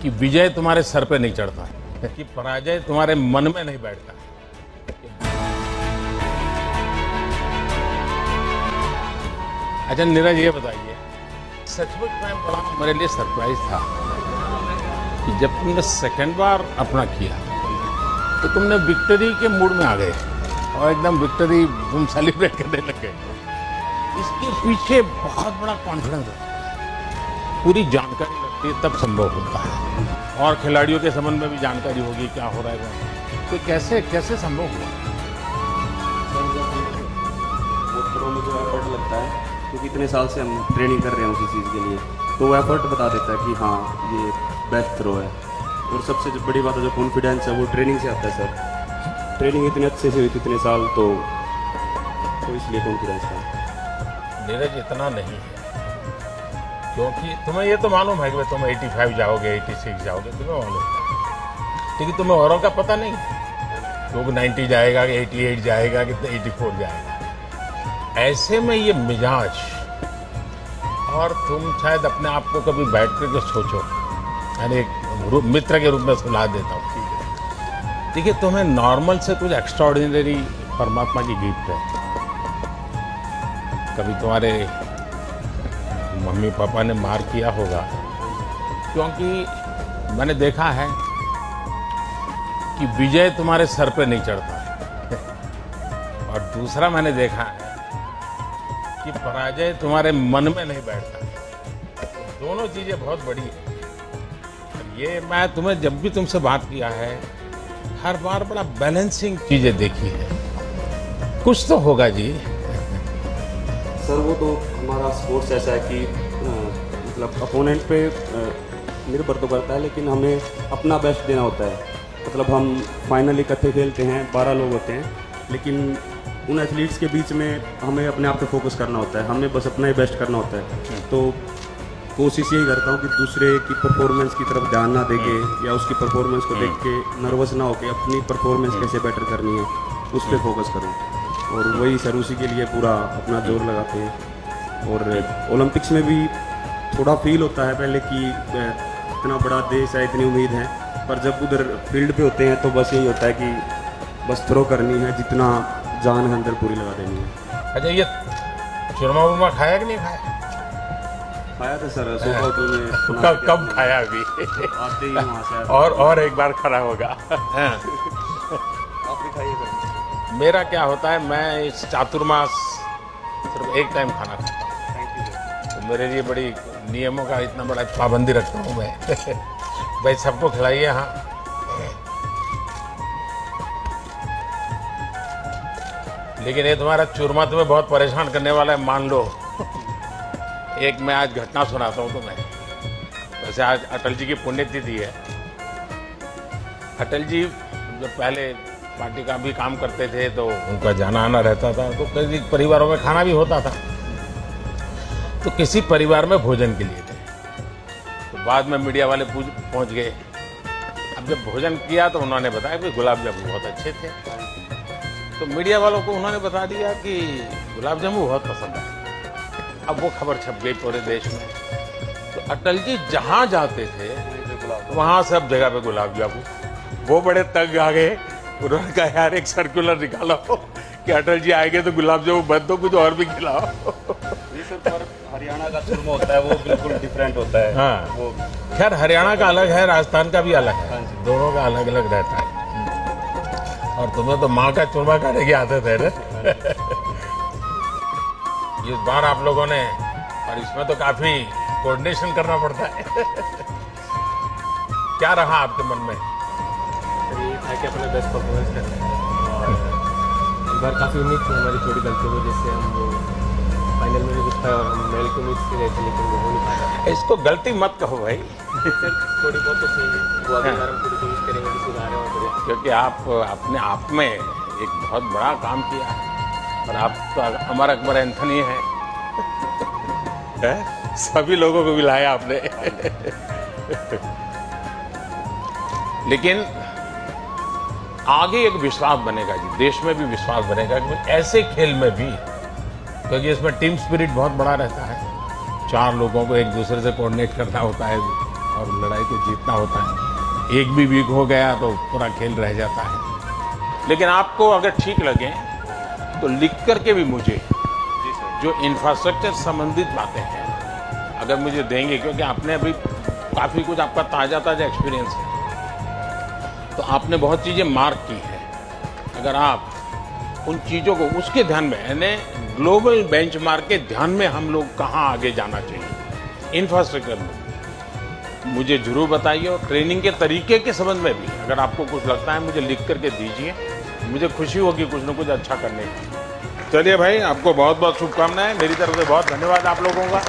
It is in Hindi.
कि विजय तुम्हारे सर पे नहीं चढ़ता है, कि पराजय तुम्हारे मन में नहीं बैठता है। अच्छा नीरज, ये बताइए, सचमुच में बड़ा मेरे लिए सरप्राइज था कि जब तुमने सेकंड बार अपना किया तो तुमने विक्ट्री के मूड में आ गए और एकदम विक्ट्री तुम सेलिब्रेट करने लग गए। इसके पीछे बहुत बड़ा कॉन्फिडेंस है, पूरी जानकारी लगती है, तब संभव होता है। और खिलाड़ियों के संबंध में भी जानकारी होगी क्या हो रहा है, तो कैसे कैसे संभव हुआ? मुझे एफर्ट लगता है क्योंकि इतने साल से हम ट्रेनिंग कर रहे हैं उसी चीज़ के लिए, तो वो एफर्ट बता देता है कि हाँ ये बेस्ट थ्रो है। और सबसे जो बड़ी बात है, जो कॉन्फिडेंस है, वो ट्रेनिंग से आता है सर। ट्रेनिंग इतने अच्छे से हुई थी इतने साल, तो इसलिए कॉन्फिडेंस था। नीरज, इतना नहीं है, क्योंकि तुम्हें ये तो मालूम है कि तुम 85 जाओगे, 86 जाओगे, तुम्हें मालूम है, लेकिन तुम्हें औरों का पता नहीं, लोग 90 जाएगा कि 88 जाएगा कि 84 जाएगा। ऐसे में ये मिजाज, और तुम शायद अपने आप को कभी बैठ कर सोचो, यानी एक मित्र के रूप में सलाह देता हूँ, देखिए तुम्हें नॉर्मल से कुछ एक्स्ट्राऑर्डिनरी परमात्मा की गिफ्ट है। कभी तुम्हारे मम्मी पापा ने मार किया होगा, क्योंकि मैंने देखा है कि विजय तुम्हारे सर पे नहीं चढ़ता और दूसरा मैंने देखा है कि पराजय तुम्हारे मन में नहीं बैठता। तो दोनों चीजें बहुत बड़ी है। और ये मैं तुम्हें जब भी तुमसे बात किया है, हर बार बड़ा बैलेंसिंग चीजें देखी है। कुछ तो होगा जी। सर वो तो हमारा स्पोर्ट्स ऐसा है कि मतलब अपोनेंट पे निर्भर तो करता है, लेकिन हमें अपना बेस्ट देना होता है। मतलब हम फाइनली इकट्ठे खेलते हैं, 12 लोग होते हैं, लेकिन उन एथलीट्स के बीच में हमें अपने आप पे फोकस करना होता है, हमें बस अपना ही बेस्ट करना होता है। तो कोशिश यही करता हूँ कि दूसरे की परफॉर्मेंस की तरफ ध्यान ना देके या उसकी परफॉर्मेंस को देख के नर्वस ना होके अपनी परफॉर्मेंस कैसे बेटर करनी है उस पर फोकस करूँ। और वही सर उसी के लिए पूरा अपना जोर लगाते हैं। और ओलंपिक्स में भी थोड़ा फील होता है पहले कि इतना बड़ा देश है, इतनी उम्मीद है, पर जब उधर फील्ड पे होते हैं तो बस यही होता है कि बस थ्रो करनी है, जितना जान है अंदर पूरी लगा देनी है। अच्छा, ये चूरमा वूरमा खाया कि नहीं खाया? खाया था सर, सुबह होटल में। कब खाया? अभी आते ही वहाँ से। और एक बार खड़ा होगा। आप भी खाइए सर। मेरा क्या होता है, मैं इस चातुर्मास सिर्फ एक टाइम खाना खाता हूँ। Thank you sir. तो मेरे लिए बड़ी नियमों का इतना बड़ा पाबंदी रखता हूँ मैं। भाई सबको खिलाइए। हाँ, लेकिन ये तुम्हारा चूरमा तुम्हें बहुत परेशान करने वाला है, मान लो। एक मैं आज घटना सुनाता हूँ तुम्हें। वैसे आज अटल जी की पुण्यतिथि है। अटल जी जब पहले पार्टी का भी काम करते थे तो उनका जाना आना रहता था, तो कई परिवारों में खाना भी होता था। तो किसी परिवार में भोजन के लिए थे, तो बाद में मीडिया वाले पहुंच गए। अब जब भोजन किया तो उन्होंने बताया कि गुलाब जामुन बहुत अच्छे थे। तो मीडिया वालों को उन्होंने बता दिया कि गुलाब जामुन बहुत पसंद है। अब वो खबर छप गई पूरे देश में। तो अटल जी जहां जाते थे वहां सब जगह पे गुलाब जामुन। वो बड़े तंग आ गए। उन्होंने कहा यार एक सर्कुलर निकालो कि अटल जी आएंगे तो गुलाब जामुन बंद दो, कुछ और भी खिलाओ। ये सर पर हरियाणा का चूरमा होता है, वो बिल्कुल डिफरेंट होता है। हाँ, वो खैर हरियाणा का अलग है, राजस्थान का भी अलग है, दोनों का अलग अलग रहता है। और तुम्हें तो माँ का चूरमा खाने की आदत है ना। इस बार आप लोगों ने, और इसमें तो काफी कोऑर्डिनेशन करना पड़ता है। क्या रहा आपके मन में? ये था कि अपना बेस्ट परफॉर्मेंस करना है। और इस बार काफ़ी उम्मीद थी हमारी छोटी गलतियों की, जिससे हम वो फाइनल में भी कुछ पाए और हम मेडल की उम्मीद से गए थे, लेकिन वो हो नहीं पाया। इसको गलती मत कहो भाई। सर थोड़ी बहुत तो सही है, वो अगली बार हम पूरी कोशिश करेंगे कि सुधारें और बढ़िया। क्योंकि आप अपने आप में एक बहुत बड़ा काम किया है और आप तो अमर अकबर एंथनी हैं। सभी लोगों को मिलाया आपने। लेकिन आगे एक विश्वास बनेगा जी, देश में भी विश्वास बनेगा कि ऐसे खेल में भी, क्योंकि इसमें टीम स्पिरिट बहुत बड़ा रहता है। 4 लोगों को एक दूसरे से कोऑर्डिनेट करना होता है और लड़ाई को जीतना होता है। एक भी वीक हो गया तो पूरा खेल रह जाता है। लेकिन आपको अगर ठीक लगे तो लिख करके भी मुझे जो इंफ्रास्ट्रक्चर संबंधित बातें हैं अगर मुझे देंगे, क्योंकि आपने अभी काफ़ी कुछ आपका ताज़ा एक्सपीरियंस है, तो आपने बहुत चीज़ें मार्क की है। अगर आप उन चीज़ों को उसके ध्यान में, यानी ग्लोबल बेंचमार्क के ध्यान में हम लोग कहाँ आगे जाना चाहिए इंफ्रास्ट्रक्चर में, मुझे जरूर बताइए। और ट्रेनिंग के तरीके के संबंध में भी अगर आपको कुछ लगता है मुझे लिख करके दीजिए, मुझे खुशी होगी कुछ न कुछ अच्छा करने की। चलिए भाई, आपको बहुत बहुत शुभकामनाएं, मेरी तरफ से बहुत धन्यवाद आप लोगों का।